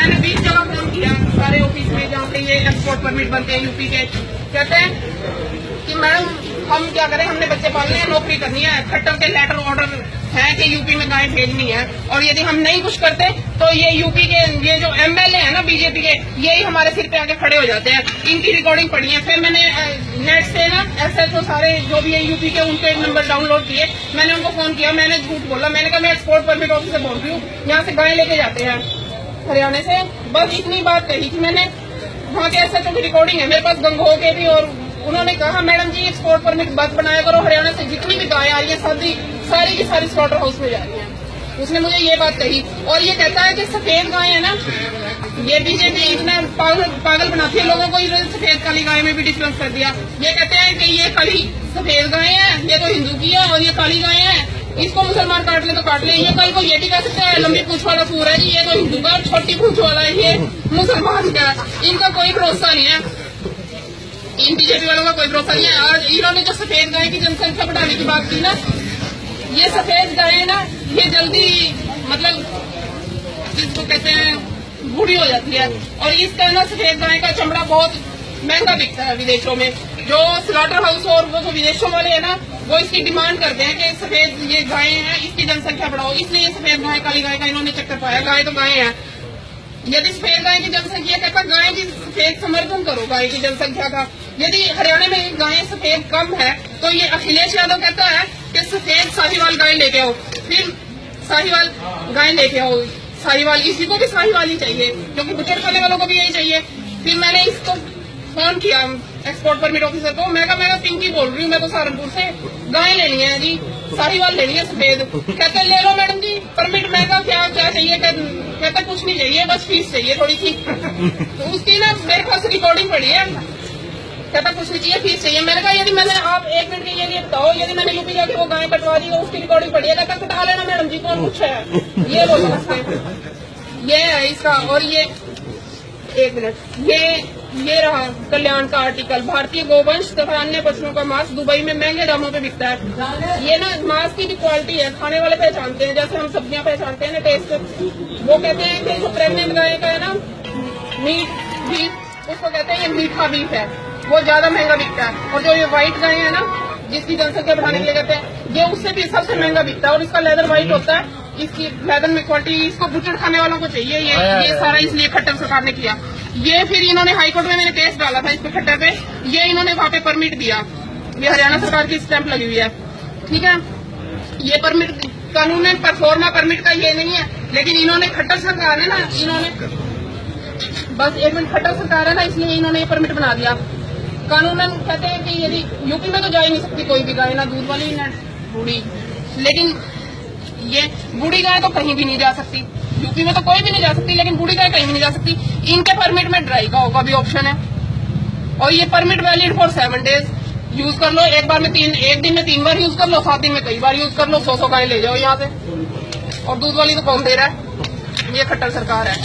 मैंने 20 जगह फोन किया, सारे ऑफिस में जहाँ पे ये एक्सपोर्ट परमिट बनते हैं यूपी के। कहते हैं कि मैडम हम क्या करें, हमने बच्चे पालने हैं, नौकरी करनी है, खट्टर के लेटर ऑर्डर है कि यूपी में गायें भेजनी है, और यदि हम नहीं कुछ करते तो ये यूपी के ये जो एमएलए है ना बीजेपी के, यही हमारे सिर पे आके खड़े हो जाते हैं। इनकी रिकॉर्डिंग पड़ी है। फिर मैंने नेट से ना एसएचओ सारे जो भी है यूपी के, उनके नंबर डाउनलोड किए, मैंने उनको फोन किया, मैंने झूठ बोला, मैंने कहा मैं एक्सपोर्ट परमिट ऑफिस से बोल रही हूँ, यहाँ से गायें लेके जाते हैं हरियाणा से। बस इतनी बात कही थी मैंने। वहाँ के एसएचओ की रिकॉर्डिंग है मेरे पास, गंगो के भी, और उन्होंने कहा मैडम जी एक्सपोर्ट परमिट बस बनाया करो, हरियाणा से जितनी भी गायें आ रही है सारी की सारी स्लॉटर हाउस में जा रही है। उसने मुझे ये बात कही। और ये कहता है कि सफेद गाय है ना, ये बीजेपी इतना पागल बनाती है लोगों को, सफेद काली गाय में भी डिफरेंस कर दिया। ये कहते हैं कि ये काली सफेद गाय है, ये तो हिंदू की है, और ये काली गाय है, इसको मुसलमान काट ले तो काट ले। ये कल को ये भी कह सकते हैं लंबी पूंछ वाला सूर है जी, ये तो हिंदू का, छोटी पूंछ वाला है ये मुसलमान का। इनका कोई भरोसा नहीं है, इन बीजेपी वालों का कोई भरोसा नहीं है। आज इन्होंने जो सफेद गाय की जनसंख्या बढ़ाने की बात की ना, ये सफेद गाय ना ये जल्दी मतलब जिसको कहते हैं बूढ़ी हो जाती है, और इसका ना सफेद गाय का चमड़ा बहुत महंगा बिकता है विदेशों में। जो स्लॉटर हाउस और वो जो विदेशों वाले है ना, वो इसकी डिमांड करते हैं कि सफेद ये गाय है, इसकी जनसंख्या बढ़ाओ, इसलिए सफेद गाय काली गाय का इन्होंने चक्कर पाया। गाय तो गाय है, यदि सफेद गाय की जनसंख्या कहता गाय की सफेद समर्थन करो गाय की जनसंख्या का। यदि हरियाणा में गायें सफेद कम है तो ये अखिलेश यादव कहता है कि सफेद साहिवाल गाय लेके आओ, फिर साहिवाल गाय लेके आओ, साहिवाल, इसी को भी साहिवाल ही चाहिए क्योंकि बुचड़ खाने वालों को भी यही चाहिए। फिर मैंने इसको फोन किया एक्सपोर्ट परमिट ऑफिसर को, मैं पिंकी बोल रही हूँ, मैं तो सहारनपुर से, गाय लेनी है जी, साहिवाल लेनी है सफेद। कहते ले लो मैडम जी परमिट। मैं कहा क्या चाहिए? कहता कुछ नहीं चाहिए, बस फीस चाहिए थोड़ी सी। तो उसकी ना मेरे पास रिकॉर्डिंग पड़ी है, कहता कुछ नहीं चाहिए, फीस चाहिए। मैंने कहा यदि मैंने आप 1 मिनट के लिए बताओ, यदि मैंने यूपी जाके वो गाय कटवा दी तो उसकी रिकॉर्डिंग पड़ी है। कहता कटा लेना मैडम जी, कौन पूछा है? ये बोलो ये है इसका। और ये 1 मिनट, ये रहा कल्याण का आर्टिकल, भारतीय गोवंश तथा अन्य पशुओं का मांस दुबई में महंगे दामों पे बिकता है। ये ना मांस की भी क्वालिटी है, खाने वाले पहचानते हैं, जैसे हम सब्जियां पहचानते हैं ना टेस्ट। वो कहते हैं कि जो प्रेग्नेंट गाय का है ना मीट बीफ, उसको कहते हैं ये मीठा बीफ है, वो ज्यादा महंगा बिकता है। और जो ये व्हाइट गाय है ना जिसकी जनसंख्या बढ़ाने के लिए कहते हैं, ये उससे भी सबसे महंगा बिकता है, और इसका लेदर व्हाइट होता है, इसकी लेदर में क्वालिटी, इसको बुचड़ खाने वालों को चाहिए। ये सारा इसलिए खट्टर सरकार ने किया। ये फिर इन्होंने हाईकोर्ट में मैंने केस डाला था इस पे खट्टर पे, ये इन्होंने वहाँ पे परमिट दिया, ये हरियाणा सरकार की स्टैंप लगी हुई है, ठीक है। ये परमिट कानूनन परफॉर्मा परमिट का ये नहीं है, लेकिन इन्होंने खट्टर सरकार है ना, इन्होंने बस 1 मिनट, खट्टर सरकार है ना, इसलिए इन्होंने ये परमिट बना दिया। कानूनन कहते हैं कि यदि यूपी में तो जा ही नहीं सकती कोई भी गाय, ना दूध वाली ना बूढ़ी, लेकिन ये बूढ़ी गाय तो कहीं भी नहीं जा सकती, यूपी में तो कोई भी नहीं जा सकती, लेकिन बूढ़ी गाय कहीं भी नहीं जा सकती। इनके परमिट में ड्राई गाँव का भी ऑप्शन है, और ये permit valid for 7 days. Use कर लो, एक दिन में 3 बार यूज कर लो, 7 दिन में कई बार यूज कर लो, 100 गाय ले जाओ यहाँ से। और दूध वाली तो कौन दे रहा है? ये खट्टर सरकार है।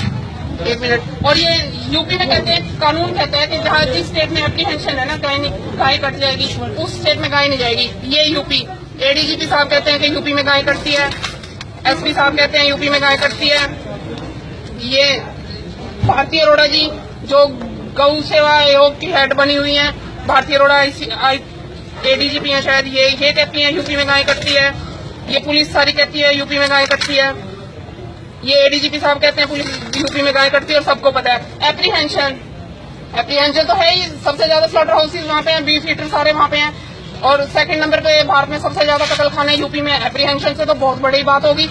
1 मिनट। और ये यूपी में कहते हैं, कानून कहता है कि जहाँ जिस स्टेट में एप्लीकेशन है ना गाय कट जाएगी, उस स्टेट में गाय नहीं जाएगी। ये यूपी एडीजीपी साहब कहते हैं कि यूपी में गाय कटती है, एसपी साहब कहते हैं यूपी में गाय कटती है। ये भारती अरोड़ा जी जो गौ सेवा आयोग की हेड बनी हुई है, भारती अरोड़ा एडीजीपी है शायद, ये कहती है यूपी में गाय कटती है। ये पुलिस सारी कहती है यूपी में गाय कटती है। ये एडीजीपी साहब कहते हैं पुलिस यूपी में गाय कटती है, और सबको पता है। एप्रीहेंशन तो है ही, सबसे ज्यादा स्लॉटर हाउसेज वहाँ पे हैं, बीफ ईटर सारे वहाँ पे हैं, और 2nd नंबर पे भारत में सबसे ज्यादा कत्ल खाने यूपी में। एप्रीहेंशन से तो बहुत बड़ी बात होगी।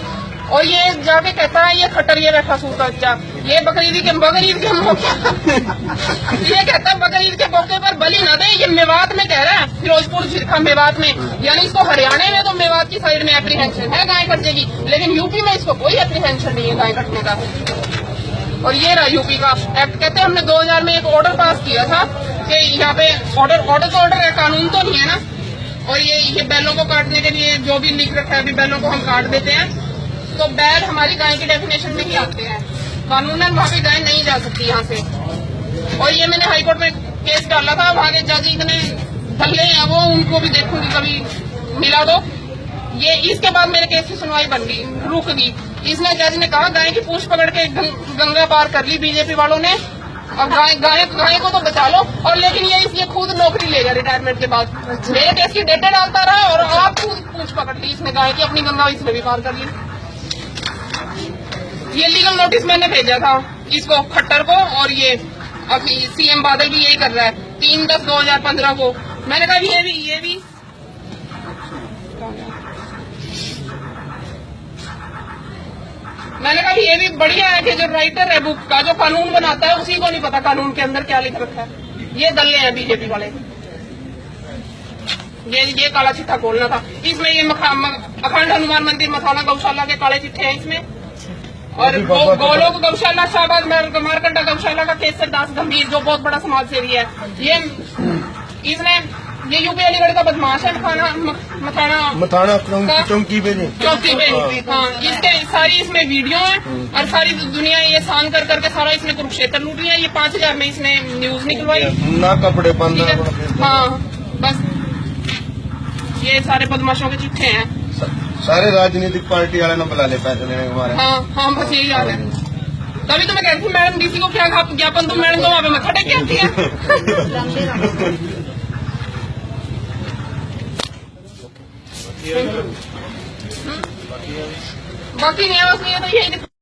और ये जाके कहता है ये खट्टर, ये बैठा सूता बच्चा, ये बकरीद के मौके ये कहता है बकरीद के मौके पर बलि न दे। ये मेवात में कह रहा है, फिरोजपुर झिरखा मेवात में, यानी इसको हरियाणा में तो मेवात की साइड में एप्रीहेंशन है गाय कट जाएगी, लेकिन यूपी में इसको कोई एप्रीहेंशन नहीं है गाय कटने का। और ये रहा यूपी का एक्ट। कहते हैं हमने 2000 में एक ऑर्डर पास किया था कि यहाँ पे ऑर्डर है, कानून तो नहीं है ना। और ये बैलों को काटने के लिए जो भी लिख रखा है, अभी बैलों को हम काट देते हैं, तो बैल हमारी गाय की डेफिनेशन में ही आते हैं, कानूनन वहाँ पे गाय नहीं जा सकती यहाँ से। और ये मैंने हाईकोर्ट में केस डाला था, वहाँ के जज इतने धल्ले हैं वो, उनको भी देखूंगी कभी मिला दो। ये इसके बाद मेरे केस की सुनवाई बन गई, रुक गई। इसने जज ने कहा गाय की पूंछ पकड़ के गंगा पार कर ली बीजेपी वालों ने, और गाय को तो बचा लो, और लेकिन ये खुद नौकरी लेगा रिटायरमेंट के बाद। मेरे केस की डेटें डालता रहा और आप खुद पूंछ पकड़ ली इसने गाय की, अपनी गंगा इसने भी पार कर ली। ये लीगल नोटिस मैंने भेजा था इसको, खट्टर को, और ये अभी सीएम बादल भी यही कर रहा है 3/10/2015 को। मैंने कहा ये भी मैंने कहा ये भी बढ़िया है कि जो राइटर है बुक का, जो कानून बनाता है, उसी को नहीं पता कानून के अंदर क्या लिख रखा है। ये दल्ले हैं बीजेपी वाले, ये काला चिट्ठा खोलना था इसमें। ये अखंड हनुमान मंदिर मथाना गौशाला के काले चिट्ठे हैं इसमें, और गोलोक गौशाला, शाहबाद मारकंडा गौशाला का केसर दास गंभीर जो बहुत बड़ा समाज सेवी है, ये यूपी अलीगढ़ का बदमाश है। मथाना चौकी पे हाँ, इसके सारी इसमें वीडियो है, और सारी दुनिया ये सान कर करके सारा इसने कुरुक्षेत्र लूट लिया। ये 5,000 में इसने न्यूज निकलवाई ना, कपड़े बंद। हाँ बस ये सारे बदमाशों के चिट्ठे हैं। सारे राजनीतिक पार्टी वाले ना बुला ले पैसे लेने हमारे। हाँ बस यही हाल है। तभी तो मैं कहती हूँ मैडम डीसी को क्या ज्ञापन दो, मैडम तो वहाँ पे मत्था टेक के आती है। बाकी नहीं है बस, ये तो यही